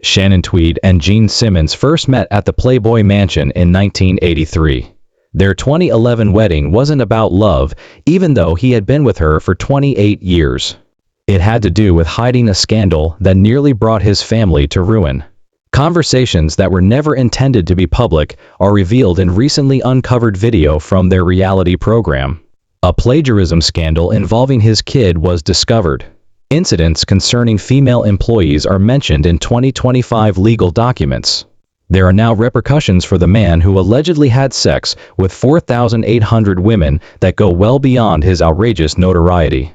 Shannon Tweed and Gene Simmons first met at the Playboy Mansion in 1983. Their 2011 wedding wasn't about love, even though he had been with her for 28 years. It had to do with hiding a scandal that nearly brought his family to ruin. Conversations that were never intended to be public are revealed in recently uncovered video from their reality program. A plagiarism scandal involving his kid was discovered. Incidents concerning female employees are mentioned in 2025 legal documents. There are now repercussions for the man who allegedly had sex with 4,800 women that go well beyond his outrageous notoriety.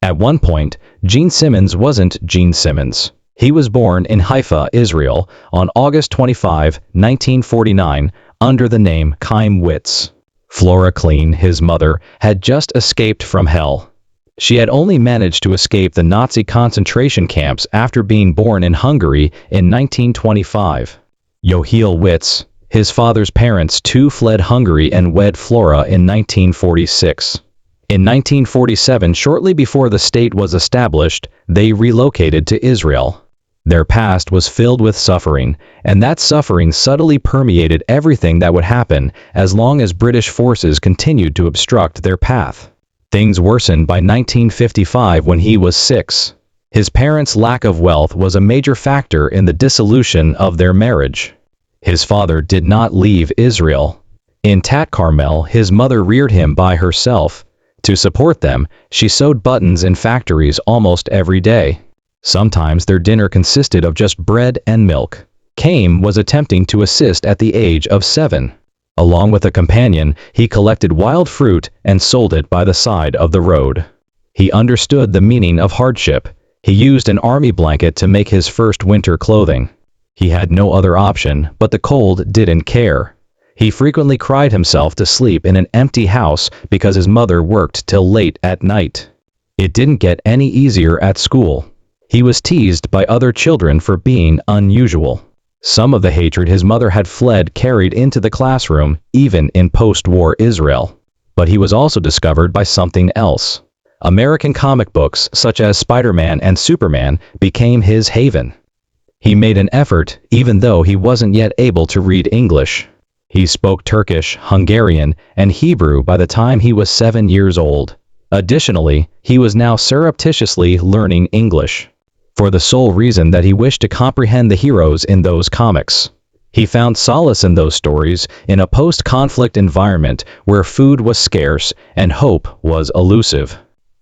At one point, Gene Simmons wasn't Gene Simmons. He was born in Haifa, Israel, on August 25, 1949, under the name Chaim Witz. Flora Klein, his mother, had just escaped from hell. She had only managed to escape the Nazi concentration camps after being born in Hungary in 1925. Yohil Witz, his father's parents too, fled Hungary and wed Flora in 1946. In 1947, shortly before the state was established, they relocated to Israel. Their past was filled with suffering, and that suffering subtly permeated everything that would happen as long as British forces continued to obstruct their path. Things worsened by 1955 when he was 6. His parents' lack of wealth was a major factor in the dissolution of their marriage. His father did not leave Israel. In Tat Carmel, his mother reared him by herself. To support them, she sewed buttons in factories almost every day. Sometimes their dinner consisted of just bread and milk. Chaim was attempting to assist at the age of 7. Along with a companion, he collected wild fruit and sold it by the side of the road. He understood the meaning of hardship. He used an army blanket to make his first winter clothing. He had no other option, but the cold didn't care. He frequently cried himself to sleep in an empty house because his mother worked till late at night. It didn't get any easier at school. He was teased by other children for being unusual. Some of the hatred his mother had fled carried into the classroom, even in post-war Israel. But he was also discovered by something else. American comic books such as Spider-Man and Superman became his haven. He made an effort, even though he wasn't yet able to read English. He spoke Turkish, Hungarian, and Hebrew by the time he was 7 years old. Additionally, he was now surreptitiously learning English, for the sole reason that he wished to comprehend the heroes in those comics. He found solace in those stories in a post-conflict environment where food was scarce and hope was elusive.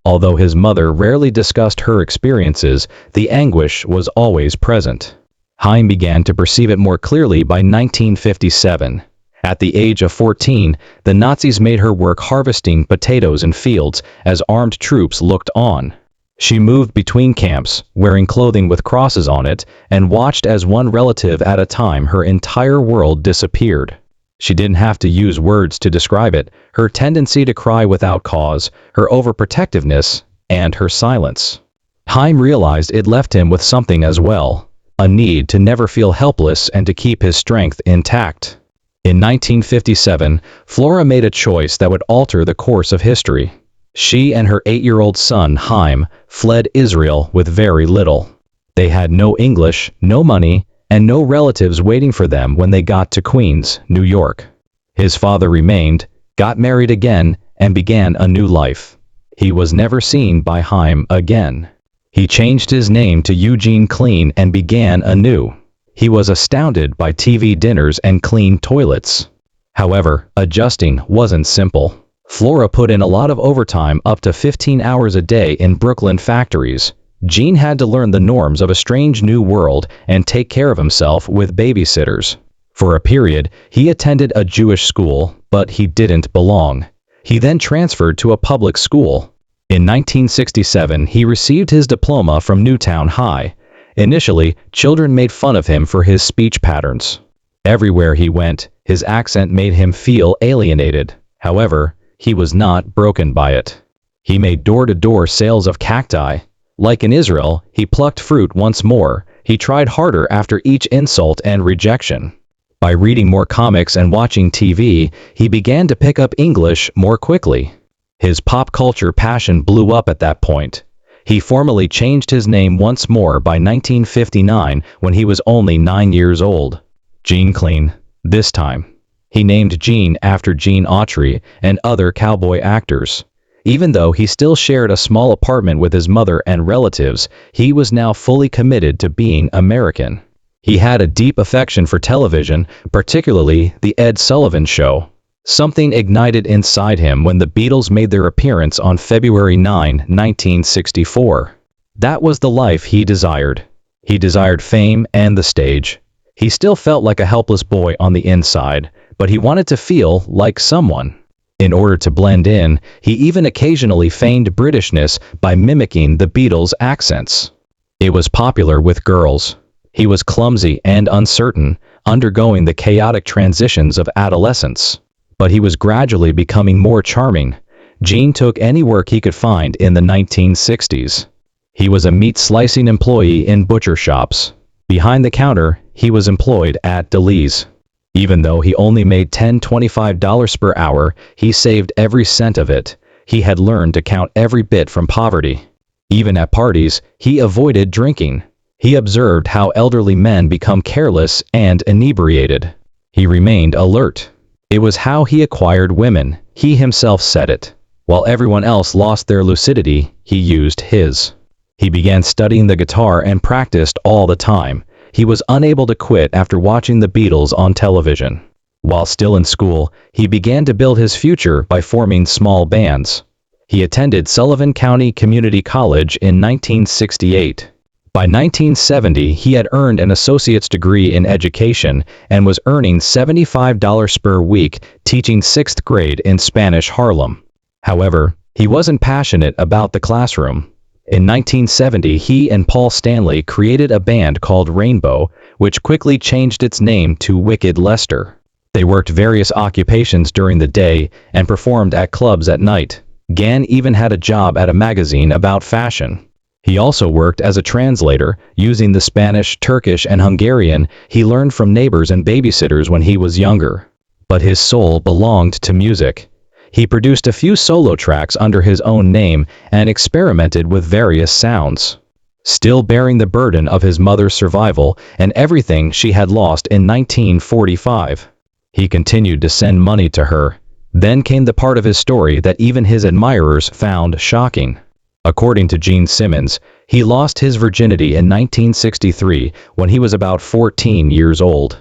Although his mother rarely discussed her experiences, the anguish was always present. Chaim began to perceive it more clearly by 1957. At the age of 14, the Nazis made her work harvesting potatoes in fields as armed troops looked on. She moved between camps, wearing clothing with crosses on it, and watched as one relative at a time her entire world disappeared. She didn't have to use words to describe it: her tendency to cry without cause, her overprotectiveness, and her silence. Chaim realized it left him with something as well: a need to never feel helpless and to keep his strength intact. In 1957, Flora made a choice that would alter the course of history. She and her 8-year-old son, Chaim, fled Israel with very little. They had no English, no money, and no relatives waiting for them when they got to Queens, New York. His father remained, got married again, and began a new life. He was never seen by Chaim again. He changed his name to Eugene Klein and began anew. He was astounded by TV dinners and clean toilets. However, adjusting wasn't simple. Flora put in a lot of overtime, up to 15 hours a day in Brooklyn factories. Gene had to learn the norms of a strange new world and take care of himself with babysitters. For a period, he attended a Jewish school, but he didn't belong. He then transferred to a public school. In 1967, he received his diploma from Newtown High. Initially, children made fun of him for his speech patterns. Everywhere he went, his accent made him feel alienated. However, he was not broken by it. He made door-to-door sales of cacti. Like in Israel, he plucked fruit once more. He tried harder after each insult and rejection. By reading more comics and watching TV, he began to pick up English more quickly. His pop culture passion blew up at that point. He formally changed his name once more by 1959 when he was only 9 years old. Gene Clean. This time, he named Gene after Gene Autry and other cowboy actors. Even though he still shared a small apartment with his mother and relatives, he was now fully committed to being American. He had a deep affection for television, particularly The Ed Sullivan Show. Something ignited inside him when the Beatles made their appearance on February 9, 1964. That was the life he desired. He desired fame and the stage. He still felt like a helpless boy on the inside, but he wanted to feel like someone. In order to blend in, he even occasionally feigned Britishness by mimicking the Beatles' accents. It was popular with girls. He was clumsy and uncertain, undergoing the chaotic transitions of adolescence. But he was gradually becoming more charming. Gene took any work he could find in the 1960s. He was a meat-slicing employee in butcher shops. Behind the counter, he was employed at Deli's. Even though he only made $10–25 per hour, he saved every cent of it. He had learned to count every bit from poverty. Even at parties, he avoided drinking. He observed how elderly men become careless and inebriated. He remained alert. It was how he acquired women. He himself said it. While everyone else lost their lucidity, he used his. He began studying the guitar and practiced all the time. He was unable to quit after watching the Beatles on television. While still in school, he began to build his future by forming small bands. He attended Sullivan County Community College in 1968. By 1970, he had earned an associate's degree in education and was earning $75 per week teaching 6th grade in Spanish Harlem. However, he wasn't passionate about the classroom. In 1970, he and Paul Stanley created a band called Rainbow, which quickly changed its name to Wicked Lester. They worked various occupations during the day and performed at clubs at night. Gan even had a job at a magazine about fashion. He also worked as a translator, using the Spanish, Turkish, and Hungarian he learned from neighbors and babysitters when he was younger. But his soul belonged to music. He produced a few solo tracks under his own name and experimented with various sounds. Still bearing the burden of his mother's survival and everything she had lost in 1945. He continued to send money to her. Then came the part of his story that even his admirers found shocking. According to Gene Simmons, he lost his virginity in 1963 when he was about 14 years old.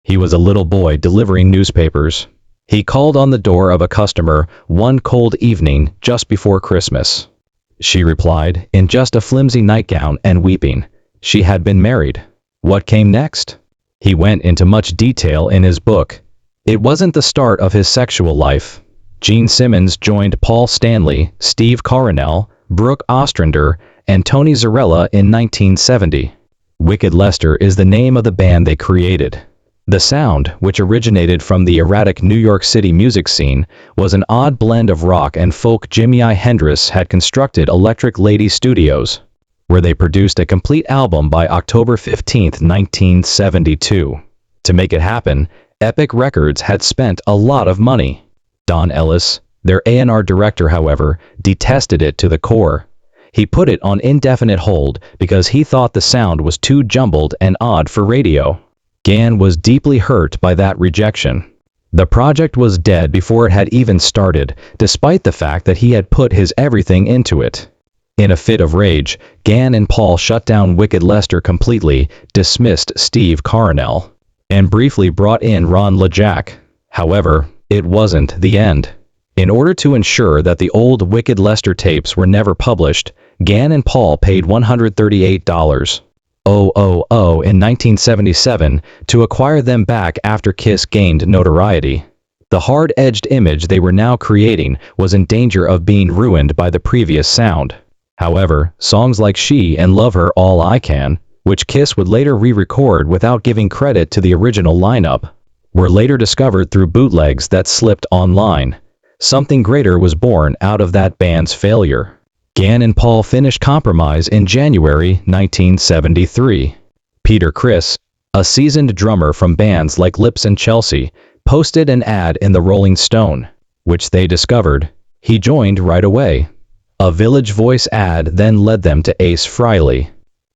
He was a little boy delivering newspapers. He called on the door of a customer one cold evening just before Christmas. She replied, in just a flimsy nightgown and weeping. She had been married. What came next? He went into much detail in his book. It wasn't the start of his sexual life. Gene Simmons joined Paul Stanley, Steve Coronel, Brooke Ostrander, and Tony Zarella in 1970. Wicked Lester is the name of the band they created. The sound, which originated from the erratic New York City music scene, was an odd blend of rock and folk. Jimi Hendrix had constructed Electric Lady Studios, where they produced a complete album by October 15, 1972. To make it happen, Epic Records had spent a lot of money. Don Ellis, their A&R director, however, detested it to the core. He put it on indefinite hold because he thought the sound was too jumbled and odd for radio. Gan was deeply hurt by that rejection. The project was dead before it had even started, despite the fact that he had put his everything into it. In a fit of rage, Gan and Paul shut down Wicked Lester completely, dismissed Steve Coronel, and briefly brought in Ron LeJac. However, it wasn't the end. In order to ensure that the old Wicked Lester tapes were never published, Gan and Paul paid $138,000 in 1977 to acquire them back after Kiss gained notoriety. The hard-edged image they were now creating was in danger of being ruined by the previous sound. However, songs like She and Love Her All I Can, which Kiss would later re-record without giving credit to the original lineup, were later discovered through bootlegs that slipped online. Something greater was born out of that band's failure. Gan and Paul finished Compromise in January 1973. Peter Criss, a seasoned drummer from bands like Lips and Chelsea, posted an ad in the Rolling Stone, which they discovered. He joined right away. A Village Voice ad then led them to Ace Frehley.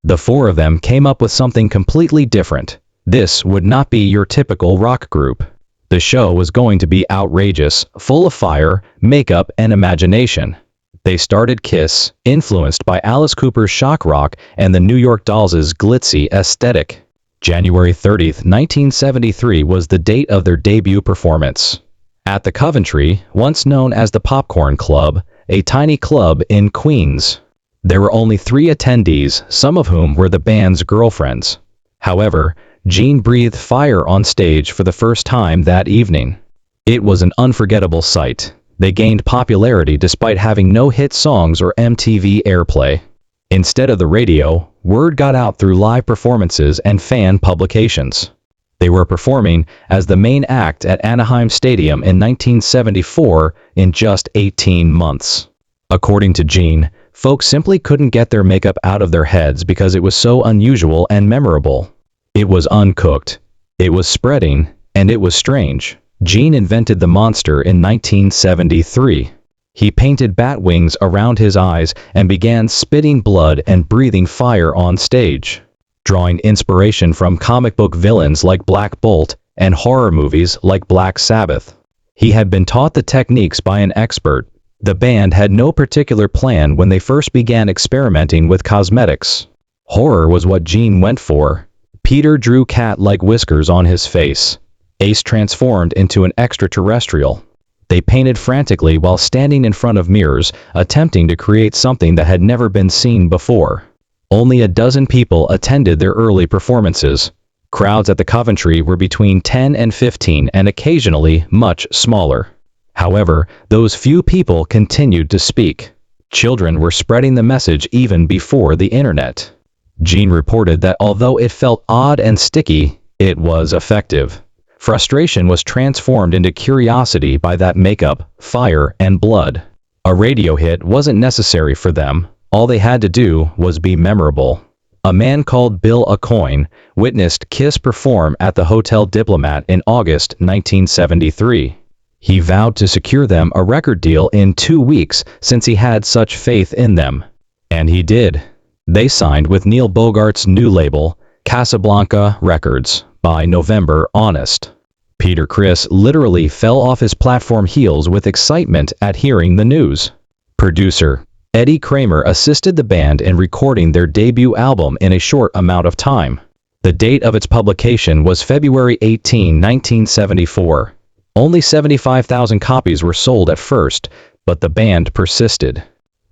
The four of them came up with something completely different. This would not be your typical rock group. The show was going to be outrageous, full of fire, makeup, and imagination. They started Kiss, influenced by Alice Cooper's shock rock and the New York Dolls' glitzy aesthetic. January 30, 1973 was the date of their debut performance. At the Coventry, once known as the Popcorn Club, a tiny club in Queens. There were only 3 attendees, some of whom were the band's girlfriends. However, Gene breathed fire on stage for the first time that evening. It was an unforgettable sight. They gained popularity despite having no hit songs or MTV airplay. Instead of the radio, word got out through live performances and fan publications. They were performing as the main act at Anaheim Stadium in 1974 in just 18 months. According to Gene, folks simply couldn't get their makeup out of their heads because it was so unusual and memorable. It was uncooked, it was spreading, and it was strange. Gene invented the monster in 1973. He painted bat wings around his eyes and began spitting blood and breathing fire on stage, drawing inspiration from comic book villains like Black Bolt and horror movies like Black Sabbath. He had been taught the techniques by an expert. The band had no particular plan when they first began experimenting with cosmetics. Horror was what Gene went for. Peter drew cat-like whiskers on his face. Ace transformed into an extraterrestrial. They painted frantically while standing in front of mirrors, attempting to create something that had never been seen before. Only a dozen people attended their early performances. Crowds at the Coventry were between 10 and 15 and occasionally much smaller. However, those few people continued to speak. Children were spreading the message even before the internet. Gene reported that although it felt odd and sticky, it was effective. Frustration was transformed into curiosity by that makeup, fire, and blood. A radio hit wasn't necessary for them. All they had to do was be memorable. A man called Bill Aucoin witnessed Kiss perform at the Hotel Diplomat in August 1973. He vowed to secure them a record deal in 2 weeks since he had such faith in them. And he did. They signed with Neil Bogart's new label, Casablanca Records, by November Honest. Peter Criss literally fell off his platform heels with excitement at hearing the news. Producer Eddie Kramer assisted the band in recording their debut album in a short amount of time. The date of its publication was February 18, 1974. Only 75,000 copies were sold at first, but the band persisted.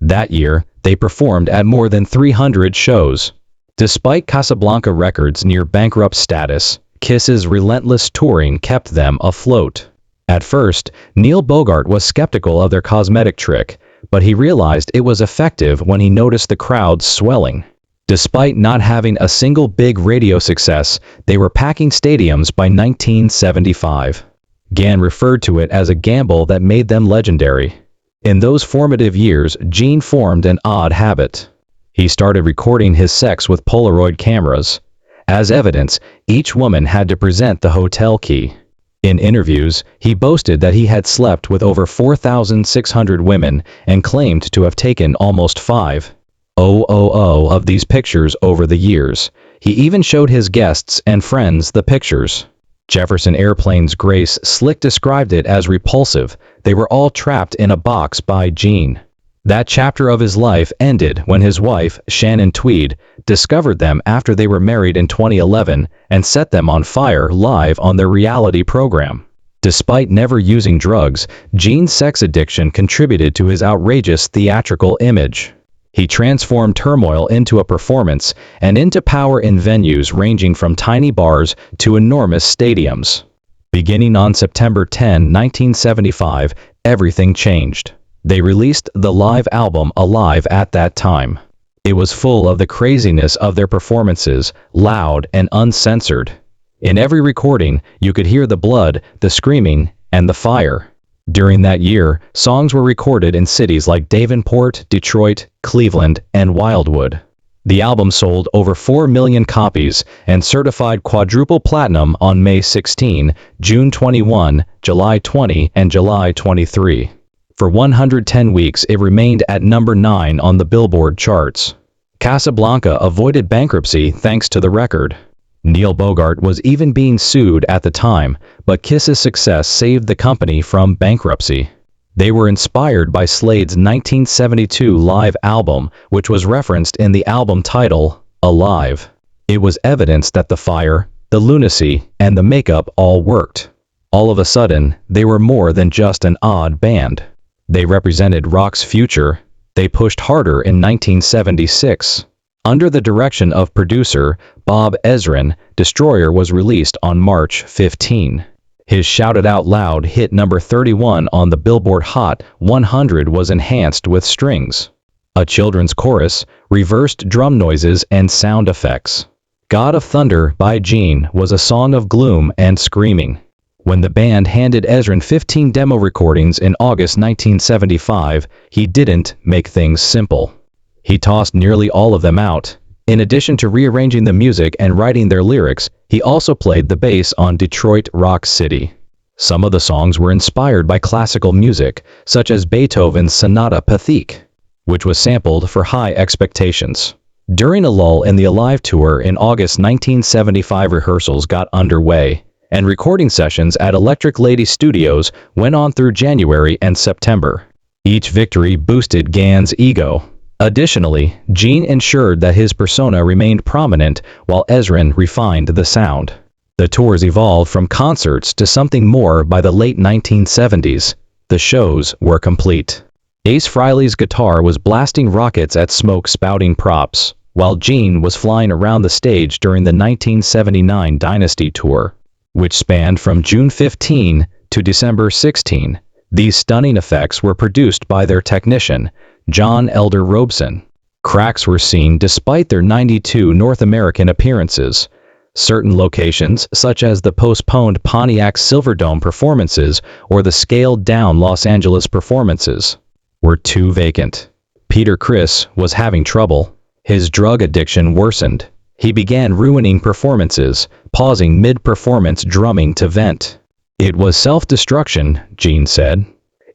That year, they performed at more than 300 shows. Despite Casablanca Records' near-bankrupt status, Kiss's relentless touring kept them afloat. At first, Neil Bogart was skeptical of their cosmetic trick, but he realized it was effective when he noticed the crowds swelling. Despite not having a single big radio success, they were packing stadiums by 1975. Gann referred to it as a gamble that made them legendary. In those formative years, Gene formed an odd habit. He started recording his sex with Polaroid cameras. As evidence, each woman had to present the hotel key. In interviews, he boasted that he had slept with over 4,600 women and claimed to have taken almost 5,000 of these pictures over the years. He even showed his guests and friends the pictures. Jefferson Airplane's Grace Slick described it as repulsive. They were all trapped in a box by Gene. That chapter of his life ended when his wife, Shannon Tweed, discovered them after they were married in 2011 and set them on fire live on their reality program. Despite never using drugs, Gene's sex addiction contributed to his outrageous theatrical image. He transformed turmoil into a performance and into power in venues ranging from tiny bars to enormous stadiums. Beginning on September 10, 1975, everything changed. They released the live album Alive at that time. It was full of the craziness of their performances, loud and uncensored. In every recording, you could hear the blood, the screaming, and the fire. During that year, songs were recorded in cities like Davenport, Detroit, Cleveland, and Wildwood. The album sold over 4 million copies and certified quadruple platinum on May 16, June 21, July 20, and July 23. For 110 weeks it remained at number 9 on the Billboard charts. Casablanca avoided bankruptcy thanks to the record. Neil Bogart was even being sued at the time, but Kiss's success saved the company from bankruptcy. They were inspired by Slade's 1972 live album, which was referenced in the album title, Alive. It was evidence that the fire, the lunacy, and the makeup all worked. All of a sudden, they were more than just an odd band. They represented rock's future. They pushed harder in 1976. Under the direction of producer Bob Ezrin, Destroyer was released on March 15. His Shout It Out Loud hit number 31 on the Billboard Hot 100 was enhanced with strings, a children's chorus, reversed drum noises, and sound effects. God of Thunder by Gene was a song of gloom and screaming. When the band handed Ezrin 15 demo recordings in August 1975, he didn't make things simple. He tossed nearly all of them out. In addition to rearranging the music and writing their lyrics, he also played the bass on Detroit Rock City. Some of the songs were inspired by classical music, such as Beethoven's Sonata Pathétique, which was sampled for High Expectations. During a lull in the Alive tour in August 1975, rehearsals got underway, and recording sessions at Electric Lady Studios went on through January and September. Each victory boosted Gann's ego. Additionally, Gene ensured that his persona remained prominent while Ezrin refined the sound. The tours evolved from concerts to something more by the late 1970s. The shows were complete. Ace Frehley's guitar was blasting rockets at smoke-spouting props, while Gene was flying around the stage during the 1979 Dynasty Tour, which spanned from June 15 to December 16. These stunning effects were produced by their technician, John Elder Robeson. Cracks were seen despite their 92 North American appearances. Certain locations, such as the postponed Pontiac Silverdome performances or the scaled-down Los Angeles performances, were too vacant. Peter Criss was having trouble. His drug addiction worsened. He began ruining performances, pausing mid-performance drumming to vent. It was self-destruction, Gene said.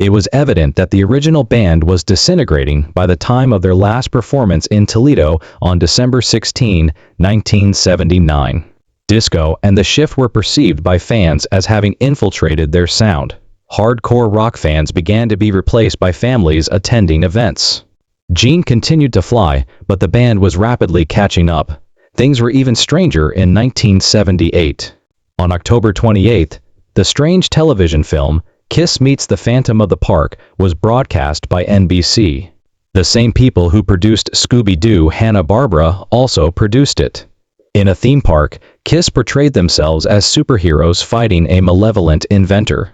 It was evident that the original band was disintegrating by the time of their last performance in Toledo on December 16, 1979. Disco and the shift were perceived by fans as having infiltrated their sound. Hardcore rock fans began to be replaced by families attending events. Gene continued to fly, but the band was rapidly catching up. Things were even stranger in 1978. On October 28, the strange television film, Kiss Meets the Phantom of the Park, was broadcast by NBC. The same people who produced Scooby-Doo Hanna-Barbera also produced it. In a theme park, Kiss portrayed themselves as superheroes fighting a malevolent inventor.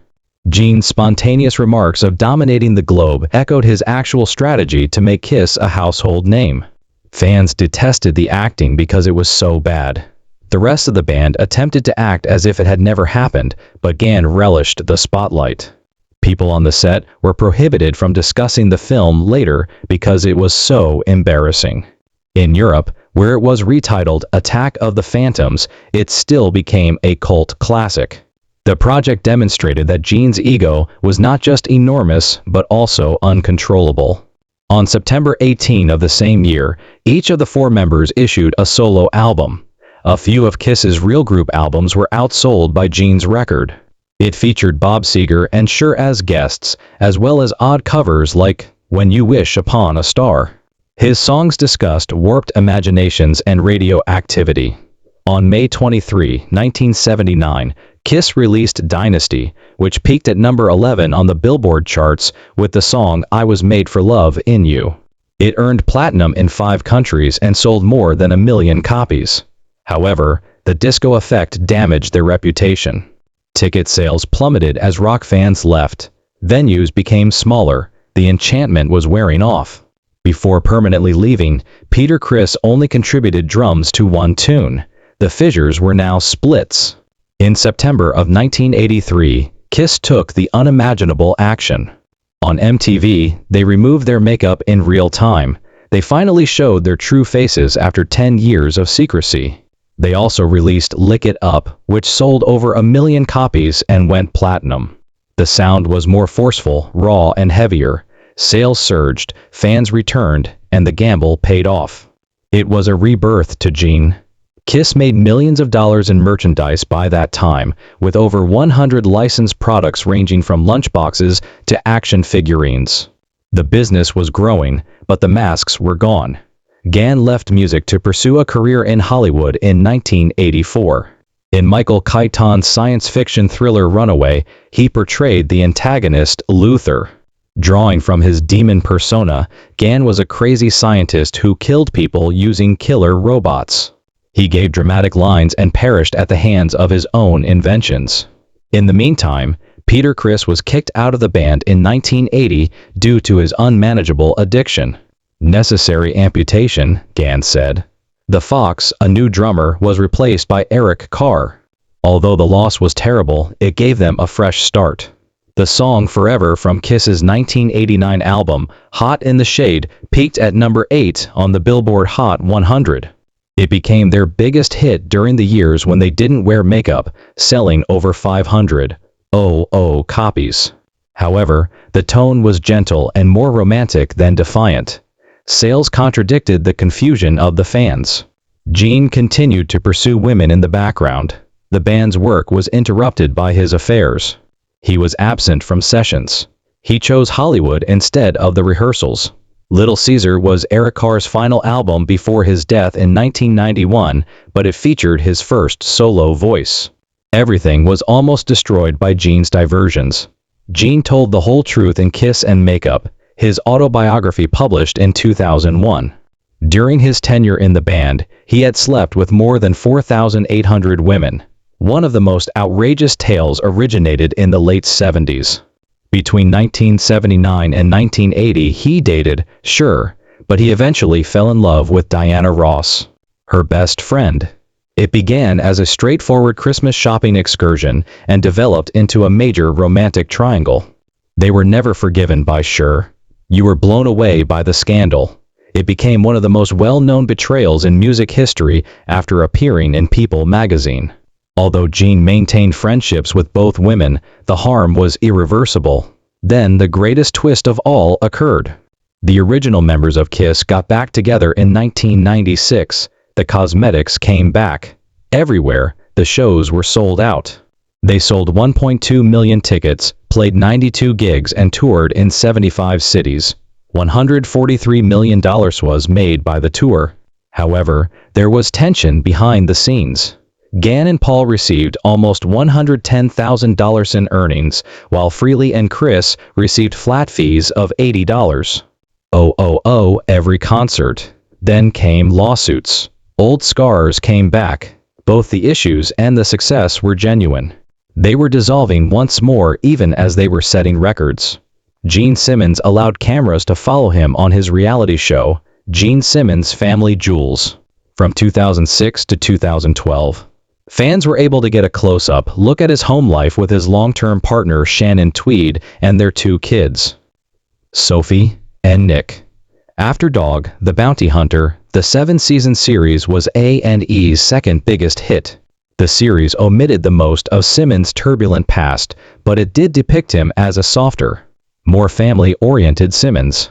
Gene's spontaneous remarks of dominating the globe echoed his actual strategy to make Kiss a household name. Fans detested the acting because it was so bad. The rest of the band attempted to act as if it had never happened, but Gann relished the spotlight. People on the set were prohibited from discussing the film later because it was so embarrassing. In Europe, where it was retitled Attack of the Phantoms, it still became a cult classic. The project demonstrated that Gene's ego was not just enormous, but also uncontrollable. On September 18 of the same year, each of the 4 members issued a solo album. A few of Kiss's real group albums were outsold by Gene's record. It featured Bob Seger and Cher as guests, as well as odd covers like When You Wish Upon a Star. His songs discussed warped imaginations and radioactivity. On May 23, 1979, Kiss released Dynasty, which peaked at number 11 on the Billboard charts with the song I Was Made for Love in You. It earned platinum in 5 countries and sold more than 1 million copies. However, the disco effect damaged their reputation. Ticket sales plummeted as rock fans left. Venues became smaller. The enchantment was wearing off. Before permanently leaving, Peter Criss only contributed drums to 1 tune. The Fissures were now splits. In September of 1983, Kiss took the unimaginable action. On MTV, they removed their makeup in real time. They finally showed their true faces after 10 years of secrecy. They also released Lick It Up, which sold over 1 million copies and went platinum. The sound was more forceful, raw, and heavier. Sales surged, fans returned, and the gamble paid off. It was a rebirth to Jean. Kiss made millions of dollars in merchandise by that time, with over 100 licensed products ranging from lunchboxes to action figurines. The business was growing, but the masks were gone. Gann left music to pursue a career in Hollywood in 1984. In Michael Keaton's science fiction thriller Runaway, he portrayed the antagonist Luther. Drawing from his demon persona, Gann was a crazy scientist who killed people using killer robots. He gave dramatic lines and perished at the hands of his own inventions. In the meantime, Peter Criss was kicked out of the band in 1980 due to his unmanageable addiction. Necessary amputation, Gann said. The Fox, a new drummer, was replaced by Eric Carr. Although the loss was terrible, it gave them a fresh start. The song Forever from Kiss's 1989 album, Hot in the Shade, peaked at number 8 on the Billboard Hot 100. It became their biggest hit during the years when they didn't wear makeup, selling over 500,000 copies. However, the tone was gentle and more romantic than defiant. Sales contradicted the confusion of the fans. Gene continued to pursue women in the background. The band's work was interrupted by his affairs. He was absent from sessions. He chose Hollywood instead of the rehearsals. Little Caesar was Eric Carr's final album before his death in 1991, but it featured his first solo voice. Everything was almost destroyed by Gene's diversions. Gene told the whole truth in Kiss and Makeup, his autobiography published in 2001. During his tenure in the band, he had slept with more than 4,800 women. One of the most outrageous tales originated in the late 70s. Between 1979 and 1980, he dated, sure, but he eventually fell in love with Diana Ross, her best friend. It began as a straightforward Christmas shopping excursion and developed into a major romantic triangle. They were never forgiven by Cher. You were blown away by the scandal. It became one of the most well-known betrayals in music history after appearing in People magazine. Although Gene maintained friendships with both women, the harm was irreversible. Then the greatest twist of all occurred. The original members of Kiss got back together in 1996. The cosmetics came back. Everywhere, the shows were sold out. They sold 1.2 million tickets, played 92 gigs and toured in 75 cities. $143 million was made by the tour. However, there was tension behind the scenes. Gann and Paul received almost $110,000 in earnings, while Frehley and Criss received flat fees of $80. Every concert. Then came lawsuits. Old scars came back. Both the issues and the success were genuine. They were dissolving once more even as they were setting records. Gene Simmons allowed cameras to follow him on his reality show, Gene Simmons' Family Jewels. From 2006 to 2012. Fans were able to get a close-up look at his home life with his long-term partner Shannon Tweed and their 2 kids, Sophie and Nick. After Dog, the Bounty Hunter, the 7-season series was A&E's second biggest hit. The series omitted the most of Simmons' turbulent past, but it did depict him as a softer, more family-oriented Simmons.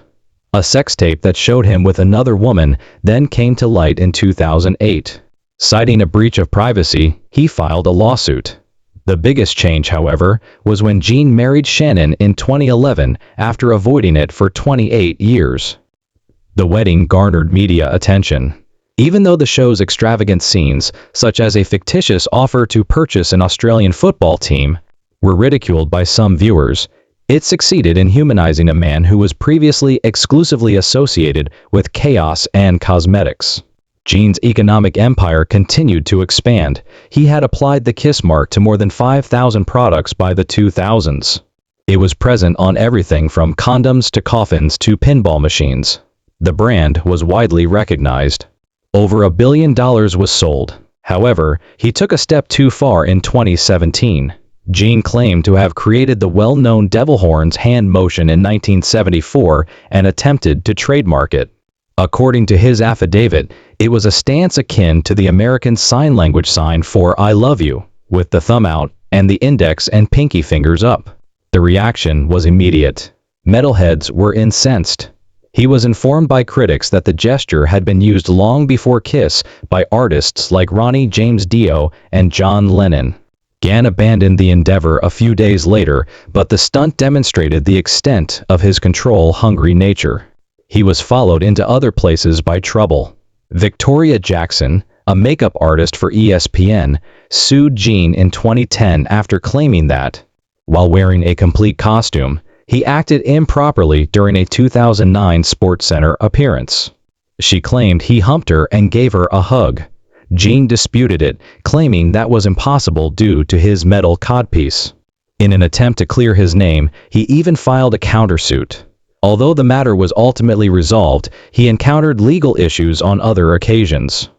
A sex tape that showed him with another woman then came to light in 2008. Citing a breach of privacy, he filed a lawsuit. The biggest change, however, was when Gene married Shannon in 2011 after avoiding it for 28 years. The wedding garnered media attention. Even though the show's extravagant scenes, such as a fictitious offer to purchase an Australian football team, were ridiculed by some viewers, it succeeded in humanizing a man who was previously exclusively associated with chaos and cosmetics. Gene's economic empire continued to expand. He had applied the Kiss mark to more than 5,000 products by the 2000s. It was present on everything from condoms to coffins to pinball machines. The brand was widely recognized. Over $1 billion was sold. However, he took a step too far in 2017. Gene claimed to have created the well-known devil horns hand motion in 1974 and attempted to trademark it. According to his affidavit, it was a stance akin to the American Sign Language sign for I love you, with the thumb out and the index and pinky fingers up. The reaction was immediate. Metalheads were incensed. He was informed by critics that the gesture had been used long before Kiss by artists like Ronnie James Dio and John Lennon. Gann abandoned the endeavor a few days later, but the stunt demonstrated the extent of his control-hungry nature. He was followed into other places by trouble. Victoria Jackson, a makeup artist for ESPN, sued Gene in 2010 after claiming that, while wearing a complete costume, he acted improperly during a 2009 SportsCenter appearance. She claimed he humped her and gave her a hug. Gene disputed it, claiming that was impossible due to his metal codpiece. In an attempt to clear his name, he even filed a countersuit. Although the matter was ultimately resolved, he encountered legal issues on other occasions.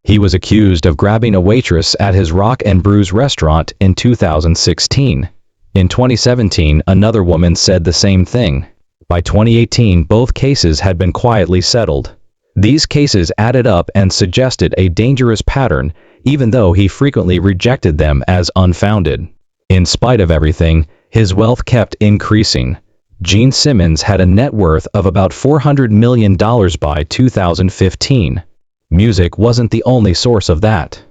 He was accused of grabbing a waitress at his Rock and Brews restaurant in 2016. In 2017, another woman said the same thing. By 2018, both cases had been quietly settled. These cases added up and suggested a dangerous pattern, even though he frequently rejected them as unfounded. In spite of everything, his wealth kept increasing. Gene Simmons had a net worth of about $400 million by 2015. Music wasn't the only source of that.